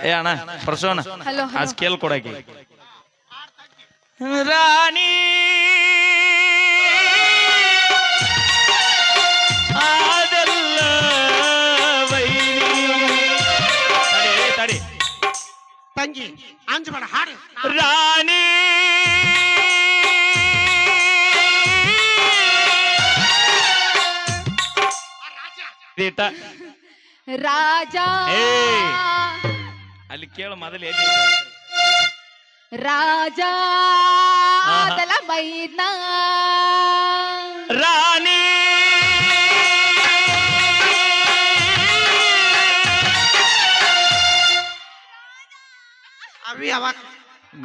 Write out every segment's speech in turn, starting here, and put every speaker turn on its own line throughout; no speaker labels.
ಏ ಅಣ್ಣ ಪ್ರಸೋನ
ಹಲೋ
ಆ ಸ್ಕೇಲ್ ಕೊಡಕ್ಕೆ ರಾಣಿ ಆದಲ್ಲ ವೈನಿ ತಡಿ
ತಂಗಿ ಅಂಜಬೇಡ ಹಾಡು
ರಾಣಿ
ರಾಜ
ಅಲ್ಲಿ ಕೇಳು ಮೊದಲು ಎಲ್ಲಿ
ರಾಜ ಆದಲ ಮೈನ
ರಾಣಿ
ಅವಿ ಅವಾಗ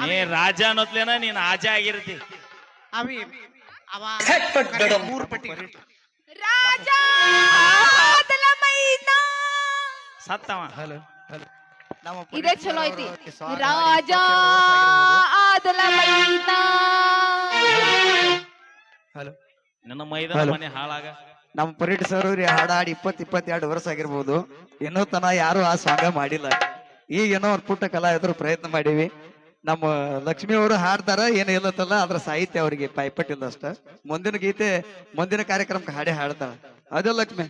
ನೀ ರಾಜ ಅನ್ನೋತ್ಲೇನ ನೀನ್ ಆಜ ಆಗಿರ್ತಿ
ಅವಿ ಅವ ಮೂರು ಪಟ್ಟಿ
ರಾಜ ಆದಲ ಮೈನ
ಸತ್ತವ
ಇದೇ ಚಲೋ ಐತಿ ರಾಜ ಆದಲ ಮೈನ
ಹಲೋ
ನನ್ನ ಮೈದಾನ ಮನೆ ಹಾಳಾಗ
ನಮ್ಮ ಪರೇಡ್ ಸರ್ ಅವ್ರಿ ಹಾಡಾಡಿ 22 ವರ್ಷ ಆಗಿರ್ಬೋದು ಇನ್ನೂ ತನ ಯಾರು ಆ ಸಾಂಗ ಮಾಡಿಲ್ಲ ಈಗ ಏನೋ ಅವ್ರ ಪುಟ್ಟ ಕಲಾ ಎದುರು ಪ್ರಯತ್ನ ಮಾಡೀವಿ ನಮ್ಮ ಲಕ್ಷ್ಮಿ ಅವರು ಹಾಡ್ತಾರ ಏನು ಇಲ್ಲತ್ತಲ್ಲ ಅದ್ರ ಸಾಹಿತ್ಯ ಅವರಿಗೆ ಪೈಪಟ್ಟಿಲ್ಲ ಅಷ್ಟ ಮುಂದಿನ ಗೀತೆ ಮುಂದಿನ ಕಾರ್ಯಕ್ರಮಕ್ಕೆ ಹಾಡೇ ಹಾಡ್ತಾಳ ಅದೇ ಲಕ್ಷ್ಮಿ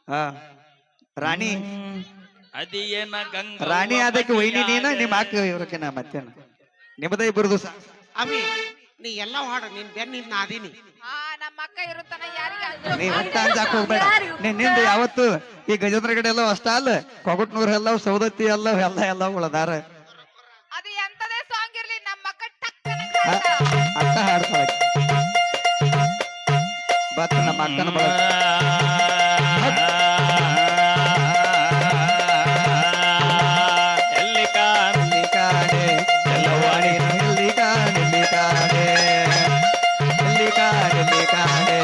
ಹಾ ರಾಣಿ
ಅದಿಯೇನ ಗಂಗ
ರಾಣಿ ಅದಕ್ಕೆ ವೈನಿ ನೀನ ನಿಮ್ಮ ಅಕ್ಕ ಇವ್ರಕ್ಕೆ ನಾ ಮತ್ತೇನ ನಿಮ್ಮದೇ ಇಬ್ಬರದು
ಅವಿ ನೀ ಎಲ್ಲ ಹಾಡು ನಿನ್ ಬೆನ್ನಿಂದ ಅದೀನಿ
ನಮ್ಮ ಅಕ್ಕ ಇರುತ್ತಾನ ಯಾರಿಗೆ
ನೀ ಒಟ್ಟ ಅಂಜಾಕ್ ಹೋಗ್ಬೇಡ ನಿಂದ ಯಾವತ್ತು ಈ ಗಜೇಂದ್ರಗಡೆ ಎಲ್ಲ ಅಷ್ಟ ಅಲ್ಲ ಕೊಗಟ್ನೂರ್ ಎಲ್ಲ ಸೌದತ್ತಿ ಎಲ್ಲ ಎಲ್ಲ ಉಳದಾರ
ಅದು ಎಂತದೇ ಸಾಂಗ್ ಇರ್ಲಿ ನಮ್ಮ ಅಕ್ಕ ಟಕ್ಕನೆ
ಅಕ್ಕ ಹಾಡ್ತಾಳ ಬತ್ ನಮ್ಮ ಅಕ್ಕನ ಬಳಗ
ಎಲ್ಲಿ ಕಾಣ್
ಇಲ್ಲಿ ಕಾಣೆ ಎಲ್ಲವಾಣಿ ಇಲ್ಲಿ ಕಾಣೆ ಇಲ್ಲಿ ಕಾಣೆ ಇಲ್ಲಿ ಕಾಣೆ ಇಲ್ಲಿ ಕಾಣೆ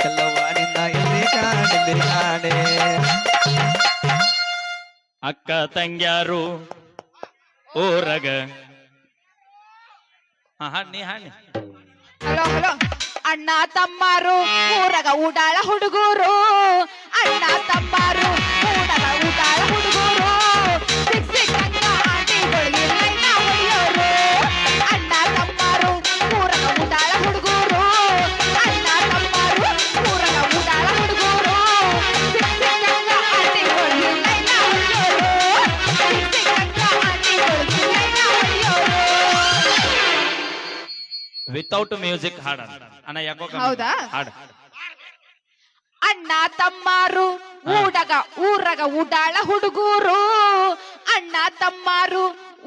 ಎಲ್ಲವಾಣಿನ ಇಲ್ಲಿ ಕಾಣೆ ಇಲ್ಲಿ ಕಾಣೆ
ಅಕ್ಕ ತಂಗ್ಯಾರು ಊರಗ ಹಾಡಿ ಹಾಡಿ
ಹಲೋ ಹಲೋ ಅಣ್ಣ ತಮ್ಮಾರು ಊರಗ ಊಡಾಳ ಹುಡುಗರು ಅಣ್ಣ ತಮ್ಮಾರು ಊರಗ ಊಡಾಳ ಹುಡುಗರು ಸಿಕ್ ಸಿಕ್ಕಂಗ ಆಂಟಿಗಳಿಗೆ ಲೈನ ಹೊಡೆಯೋರು ಅಣ್ಣ ತಮ್ಮಾರು ಊರಗ ಊಡಾಳ ಹುಡುಗರು ಅಣ್ಣ ತಮ್ಮಾರು ಊರಗ ಊಡಾಳ ಹುಡುಗರು ಸಿಕ್ ಸಿಕ್ಕಂಗ ಆಂಟಿಗಳಿಗೆ ಲೈನ ಹೊಡೆಯೋರು ಸಿಕ್ ಸಿಕ್ಕಂಗ ಆಂಟಿಗಳಿಗೆ ಲೈನ ಹೊಡೆಯೋರು
ವಿತೌಟ್ ಮ್ಯೂಸಿಕ್ ಹಾಡ ಅಣ್ಣ ಯಾಕೋ
ಹೌದಾ?
ಹಾಡು
ಅಣ್ಣ ತಮ್ಮಾರು ಊರಗ ಉಡಾಳ ಹುಡುಗರು ಅಣ್ಣ ತಮ್ಮಾರು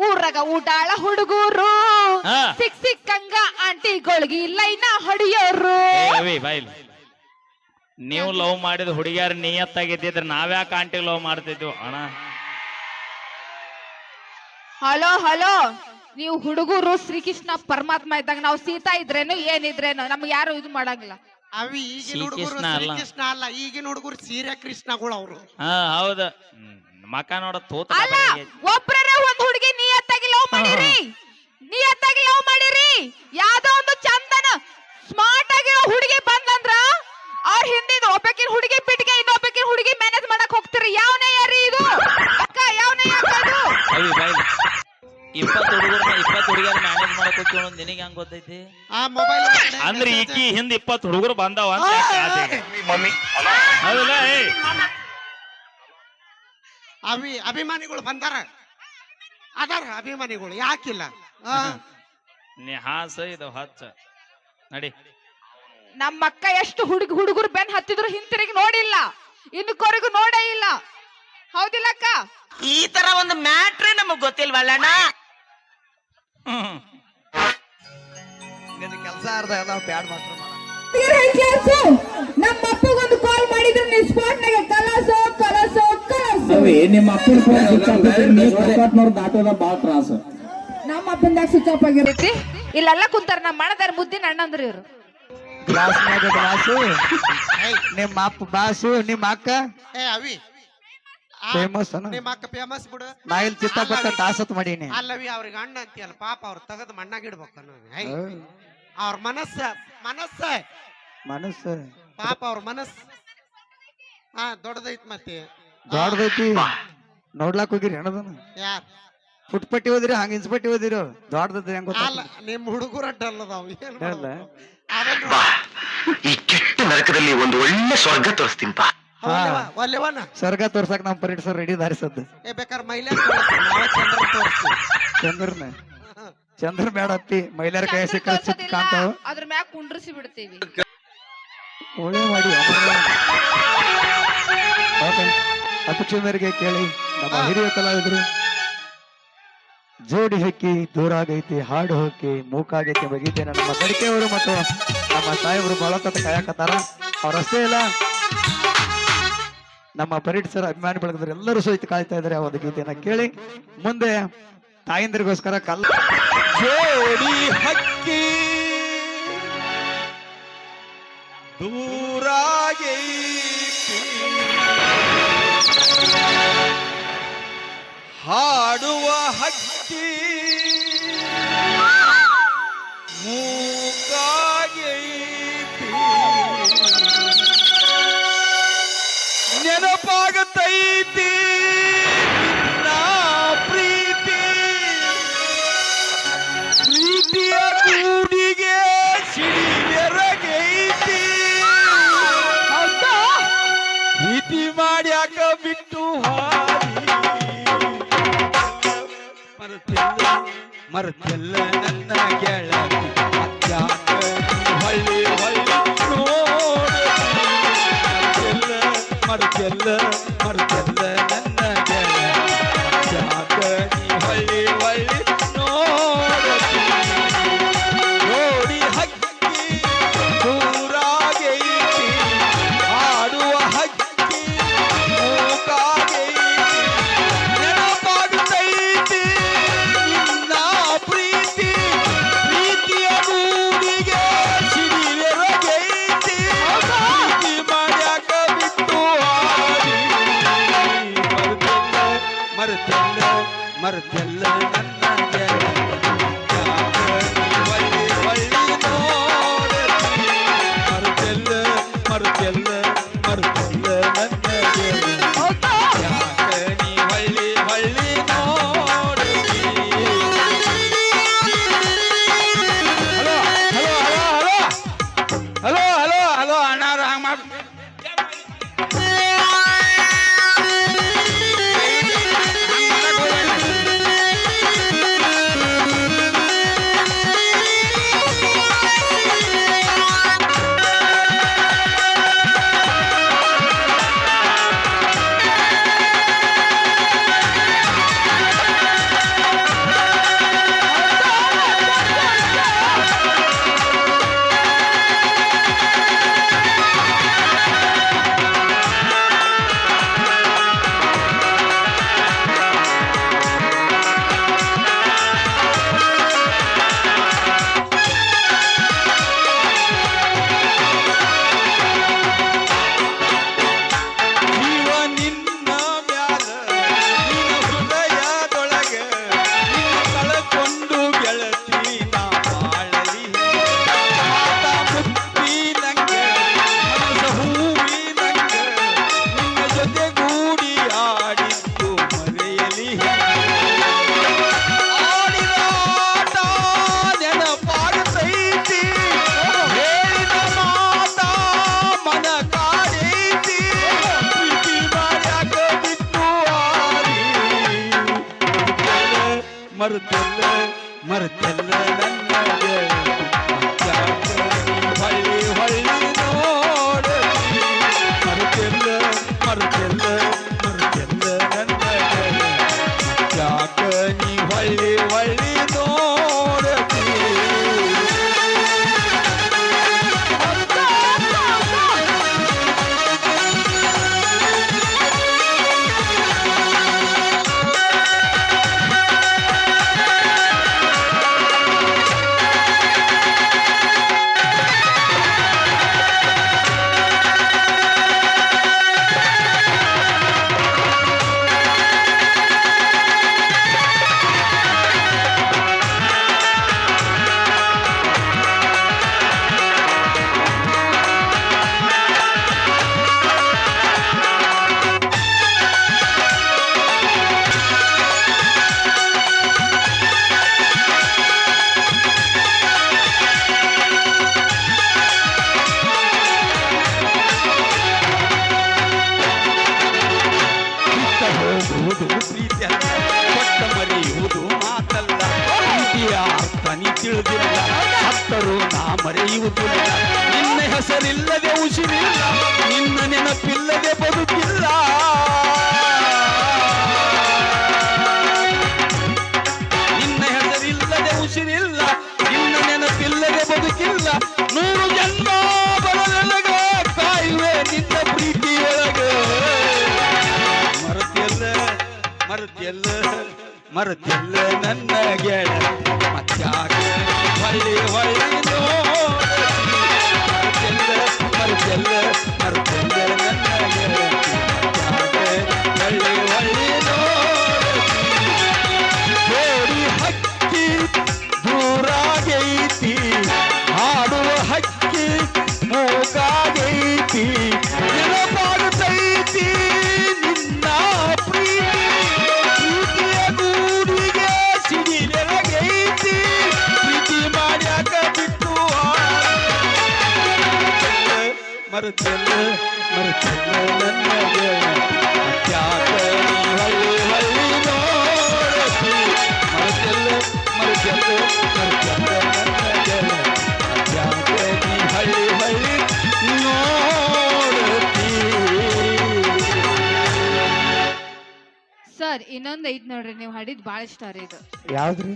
ಊರಗ ಉಡಾಳ ಹುಡುಗರು
ಹಾ.
ಸಿಕ್ ಸಿಕ್ಕಂಗ ಆಂಟಿಗಳಿಗೆ ಲೈನ ಹೊಡೆಯೋರು
ಬಾಯಿಲ್ ನೀವು ಲವ್ ಮಾಡಿದ ಹುಡುಗಿಯಾರ ನಿಯತ್ತಾಗಿದ್ದಿದ್ರೆ ನಾವ್ಯಾಕೆ ಆಂಟಿ ಲವ್ ಮಾಡ್ತಿದ್ವು ಅಣ್ಣ
ಹಲೋ ಹಲೋ ನೀವು ಹುಡುಗರು ಶ್ರೀಕೃಷ್ಣ ಪರಮಾತ್ಮ ಇದ್ದಾಗ ನಾವು ಸೀತಾ ಇದ್ರೇನು ಏನಿದ್ರೇನು ನಮ್ಗೆ ಯಾರು ಇದು ಮಾಡಂಗಿಲ್ಲ
ಅವಿ ಈಗಿನ ಹುಡುಗರು
ಶ್ರೀಕೃಷ್ಣ ಅಲ್ಲ.
ಶ್ರೀಕೃಷ್ಣ ಅಲ್ಲ ಈಗಿನ ಹುಡುಗರು ಸೀರೆ ಕೃಷ್ಣಗಳು ಅವರು
ಹಾ ಹೌದ ಮಕ ನೋಡ ತೋತ
ಅಲ್ಲ ಒಬ್ರರ ಒಂದ್ ಹುಡುಗಿ ನಿಯತ್ತಾಗಿ ಲವ್ ಮಾಡಿರಿ ನಿಯತ್ತಾಗಿ ಲವ್ ಮಾಡಿರಿ ಯಾವ್ದೋ ಒಂದು ಚಂದನ ಸ್ಮಾರ್ಟ್ ಆಗಿರೋ ಹುಡುಗಿ ಬಂದಂದ್ರ ಅವ್ರ ಹಿಂದಿನ ಒಬ್ಬಕಿನ ಹುಡುಗಿ ಬಿಟ್ಟಿಗೆ ಇನ್ನೊಬ್ಬಕಿನ ಹುಡುಗಿ ಮ್ಯಾನೇಜ್ ಮಾಡಕ್ ಹೋಗ್ತೀರಿ ಯಾವನೇ ಯಾರಿ ಇದು ಅಕ್ಕ ಯಾವನೇ ಯಾಕ ಇದು
ಅವಿ ಬಾಯಿಲ್ 20 ಹುಡುಗಿಯರ್ ಮ್ಯಾನೇಜ್ ಮಾಡಕ್ ಹೋಗ್ತೀವಿ ಅನ್ನೋದು ನಿನಗೆ ಹೆಂಗ್ ಗೊತ್ತೈತಿ
ಆ ಮೊಬೈಲ್
ಅಂದ್ರೆ ಈಕಿ ಹಿಂದ್ 20 ಹುಡುಗರು ಬಂದಾವ ಅಂತ ಹೌದಲ್ಲ
ಅಭಿಮಾನಿಗಳು ಬಂದಾರ ಅದಾರ ಅಭಿಮಾನಿಗಳು ಯಾಕಿಲ್ಲ
ನೀ ಹಾಸ ಇದು ಹಚ್ಚ ನಡಿ
ನಮ್ಮ ಅಕ್ಕ ಎಷ್ಟು ಹುಡುಗರು ಬೆನ್ ಹತ್ತಿದ್ರು ಹಿಂತಿರುಗಿ ನೋಡಿಲ್ಲ ಇನ್ನಕ್ವರೆಗೂ ನೋಡೇ ಇಲ್ಲ ಹೌದಿಲ್ಲ ಅಕ್ಕ
ಈ ತರ ಒಂದು ಮ್ಯಾಟ್ರೇ ನಮಗ್ ಗೊತ್ತಿಲ್ವಲ್ಲಣ್ಣ
ನಿನ್ನ ಕೆಲಸ ಅರ್ಧ ಎಲ್ಲ ಬ್ಯಾಡ್ ಮಾತ್ರ ಮಾಡ
ನಮ್ಮ ಅಪ್ಪಗೊಂದು ಕಾಲ್ ಮಾಡಿದ್ರು ನೀವು ಸ್ಪಾಟ್ ನಾಗ ಕಲಸೋ ಕಲಸೋ ಕಲಸೋ
ನಿಮ್ಮ ಅಪ್ಪನ ಫೋನ್ ಸ್ವಿಚ್ ಆಫ್ ನೀವು ಕಟ್ನವ್ರು ದಾಟೋದ ಬಾಳ ತ್ರಾಸ
ನಮ್ಮ ಅಪ್ಪಂದಾಗ ಸ್ವಿಚ್ ಆಫ್ ಆಗಿರುತ್ತೆ
ಇಲ್ಲೆಲ್ಲ ಕುಂತಾರ ನಮ್ಮ ಮಣದಾರ ಮುದ್ದಿನ ಅಣ್ಣಂದ್ರಿ ಇವ್ರು
ಗ್ಲಾಸ್ ಮ್ಯಾಗ ಗ್ಲಾಸು ನಿಮ್ಮ ಅಪ್ಪ ಬಾಸು ನಿಮ್ಮ ಅಕ್ಕ
ಏ ಅವಿ
ಫೇಮಸ್ ಅನ್ನ
ನಿಮ್ಮ ಅಕ್ಕ ಫೇಮಸ್ ಬಿಡು
ನಾ ಇಲ್ಲಿ ಚಿತ್ತಪಕ್ಕ ತಾಸತ್ ಮಾಡೀನಿ
ಅಲ್ಲವಿ ಅವ್ರಿಗೆ ಅಣ್ಣ ಅಂತೀಯಲ್ಲ ಪಾಪ ಅವ್ರು ತೆಗೆದು ಮಣ್ಣಾಗ ಇಡ್ಬೇಕು ಅವ್ರ ಮನಸ್ಸ
ಮನಸ್ಸು
ಪಾಪ ಅವ್ರ ಮನಸ್ಸು ಹಾ ದೊಡ್ಡದೈತ್ ಮತ್ತೆ
ದೊಡ್ಡದೈತಿ ನೋಡ್ಲಾಕ್ ಹೋಗಿರಿ ಅನ್ನೋದನ್ನ
ಯಾರ್
ಪುಟ್ಪಟ್ಟಿ ಓದಿರಿ ಹಂಗ ಇನ್ಸ್ಪಟ್ಟಿ ಓದಿರೋ ದೊಡ್ಡದ ಹೆಂಗ್
ಅಲ್ಲ ನಿಮ್ ಹುಡುಗರ ಅಡ್ಡಲ್ಲದಾವ್ ಏನ್
ಗೊತ್ತಾಗಲ್ಲ
ಮಾಡೋದು?
ಈ ಕೆಟ್ಟ ನರಕದಲ್ಲಿ ಒಂದು ಒಳ್ಳೆ ಸ್ವರ್ಗ ತೋರಿಸ್ತೀನಿ ಬಾ.
ಒಲ್ಲೆವನ
ಸ್ವರ್ಗ ತೋರ್ಸಕ್ ನಮ್ ಪರೀಡ್ ಸರ್ ರೆಡಿ ದಾರಿಸದ್ದು
ಏ ಬೇಕಾದ್ರೆ ಮೈಲಾರ ನಾವೇ ಚಂದ್ರ ತೋರಿಸ್ತೀವಿ
ಚಂದ್ರನ ಚಂದ್ರ ಬೇಡಪ್ಪಿ ಮೈಲಾರ ಕೈ
ಚಂದ್ರ
ಸಿಕ್ಕ ಚಿಕ್ಕ
ತೋರ್ಸೋದಿಲ್ಲ,
ಕಾಣ್ತಾವ
ಅದ್ರ ಮ್ಯಾಗ ಕುಂಡ್ರಿಸಿ ಬಿಡ್ತೀವಿ.
ಒಳ್ಳೆ ಮಾಡಿ ಓಕೆ ಅಪೇಕ್ಷೆ ಮೇರೆಗೆ ಕೇಳಿ ನಮ್ಮ ಹಿರಿಯ ಕಲಾವಿದರು ಜೋಡಿ ಹಕ್ಕಿ ದೂರಾಗೈತಿ ಹಾಡು ಹೋಗಿ ಮೂಕಾಗೈತಿ ಬಗೀತೇನೆ ನಮ್ಮ ಗಡಿಕೆಯವರು ಮತ್ತು ನಮ್ಮ ಸಾಹೇಬರು ಬಹಳ ತತ್ತ ಕಾಯಕತ್ತಾರ ಅವ್ರಷ್ಟೇ ಇಲ್ಲ ನಮ್ಮ ಪರೀಡ್ ಸರ್ ಅಭಿಮಾನಿ ಬಳಗದ್ರು ಎಲ್ಲರೂ ಸಹಿತ ಕಾಯ್ತಾ ಇದ್ದಾರೆ ಆ ಒಂದು ಗೀತೆಯನ್ನ ಕೇಳಿ ಮುಂದೆ ತಾಯಂದಿರಿಗೋಸ್ಕರ ಕಲ್ಲ
ಜೋಡಿ ಹಕ್ಕಿ ದೂರಾಗೈತಿ ಹಾಡುವ ಹಕ್ಕಿ ಮೂಕಾಗೈತಿ ನೆನಪಾಗತೈತಿ ನಾ ಪ್ರೀತಿ ಪ್ರೀತಿಯ ಕೂಡಿಗೆ ಸಿಡಿಯರಗೈತಿ ಪ್ರೀತಿ ಮಾಡ್ಯಾಕ ಬಿಟ್ಟು ಮರೆತಿಲ್ಲ ನನ್ನ ಗೆಳತಿ ಅತ್ಯಾಕ ಹೊಳ್ಳಿ ಹೊಳ್ಳಿ ಮರೆತಿಲ್ಲ ನನ್ನ ಗೆಳತಿ ಅತ್ಯಾಕ ನೀ ಹೊಳ್ಳಿ ಹೊಳ್ಳಿ ನೋಡತಿ ನೋಡಿ ಹಕ್ಕಿ ದೂರಾಗೈತಿ ಹಾಡುವ ಹಕ್ಕಿ ಮೂಕಾಗೈತಿ ನೆನಪಾಗುತ್ತೈತಿ ನಿನ್ನ ಪ್ರೀತಿ ಪ್ರೀತಿಯ ಗೂಡಿಗೆ ಸಿಡಿಲೆರಗೈತಿ ಪ್ರೀತಿ ಮಾಡ್ಯಾಕ ಬಿಟ್ಟು ಮರೆತಿಲ್ಲ ನನ್ನ ಗೆಳತಿ ಹೊಳ್ಳಿ ಹೊಳ್ಳಿ ನೋಡತಿ ಮರೆತಿಲ್ಲ ನನ್ನ ಗೆಳತಿ ಯಾಕ ನೀ ಹೊಳ್ಳಿ ಹೊಳ್ಳಿ ನೋಡತಿ ಹಲೋ ಅಣ್ಣಾರ ಹಂಗ ಮಾಡ್ ಮರೆತಿಲ್ಲ ನನ್ನ ಗೆಳತಿ ಅತ್ಯಾಕ ನೀ ಹೊಳ್ಳಿ ಹೊಳ್ಳಿ ನೋಡತಿ ಮರೆತಿಲ್ಲ ನನ್ನ ಗೆಳತಿ ಅತ್ಯಾಕ ನೀ ಹೊಳ್ಳಿ ಹೊಳ್ಳಿ ನೋಡತಿ ಪ್ರೀತಿ ಅಲ್ಲ ಕೊಟ್ಟ ಮರೆಯುವುದು ಮಾತಲ್ಲ ಪ್ರೀತಿಯ ಅರ್ಥ ನೀ ತಿಳಿದಿಲ್ಲ ಸತ್ತರೂ ನಾ ಮರೆಯುವುದಿಲ್ಲ ನಿನ್ನ ಹೆಸರಿಲ್ಲದೆ ಉಸಿರಿಲ್ಲ ನಿನ್ನ ನೆನಪಿಲ್ಲದೆ ಬದುಕಿಲ್ಲ ನಿನ್ನ ಹೆಸರಿಲ್ಲದೆ ಉಸಿರಿಲ್ಲ ನಿನ್ನ ನೆನಪಿಲ್ಲದೆ ಬದುಕಿಲ್ಲ 100 ಜನ್ಮ ಬರಲಗ ಕಾಯುವೆ ನಿನ್ನ ಪ್ರೀತಿಯೊಳಗ ಮರೆತಿಲ್ಲ ಮರೆತಿಲ್ಲ ನನ್ನ ಗೆಳ ಮತ್ಯಾಕ ಹೊಳ್ಳಿ ಮರೆತಿಲ್ಲ ನನ್ನ ಗೆಳ ಮತ್ಯಾಕ ಹೊಳ್ಳಿ ಜೋಡಿ ಹಕ್ಕಿ ದೂರಾಗೈತಿ ಹಾಡುವ ಹಕ್ಕಿ ಮೂಗಾಗೈತಿ ನೆನಪಾಗುತ್ತೈತಿ ನಿನ್ನ ಪ್ರೀತಿಯ ಗೂಡಿಗೆ ಸಿಡಿಲೆರಗೈತಿ ಪ್ರೀತಿ ಮಾಡ್ಯಾಕ ಬಿಟ್ಟು ಮರೆತಿಲ್ಲ ನನ್ನ ಗೆಳ ಮತ್ಯಾಕ ಹೊಳ್ಳಿ ನೋಡತಿ ಮರೆತಿಲ್ಲ ನನ್ನ ಗೆಳ ಮತ್ಯಾಕ ಹೊಳ್ಳಿ ನೋಡತಿ
ಸರ್ ಇನ್ನೊಂದ್ ಐತ್ ನೋಡ್ರಿ ನೀವು ಹಾಡಿದ್ ಬಾಳ ಇಷ್ಟ ರೀ ಇದು
ಯಾವ್ದ್ರಿ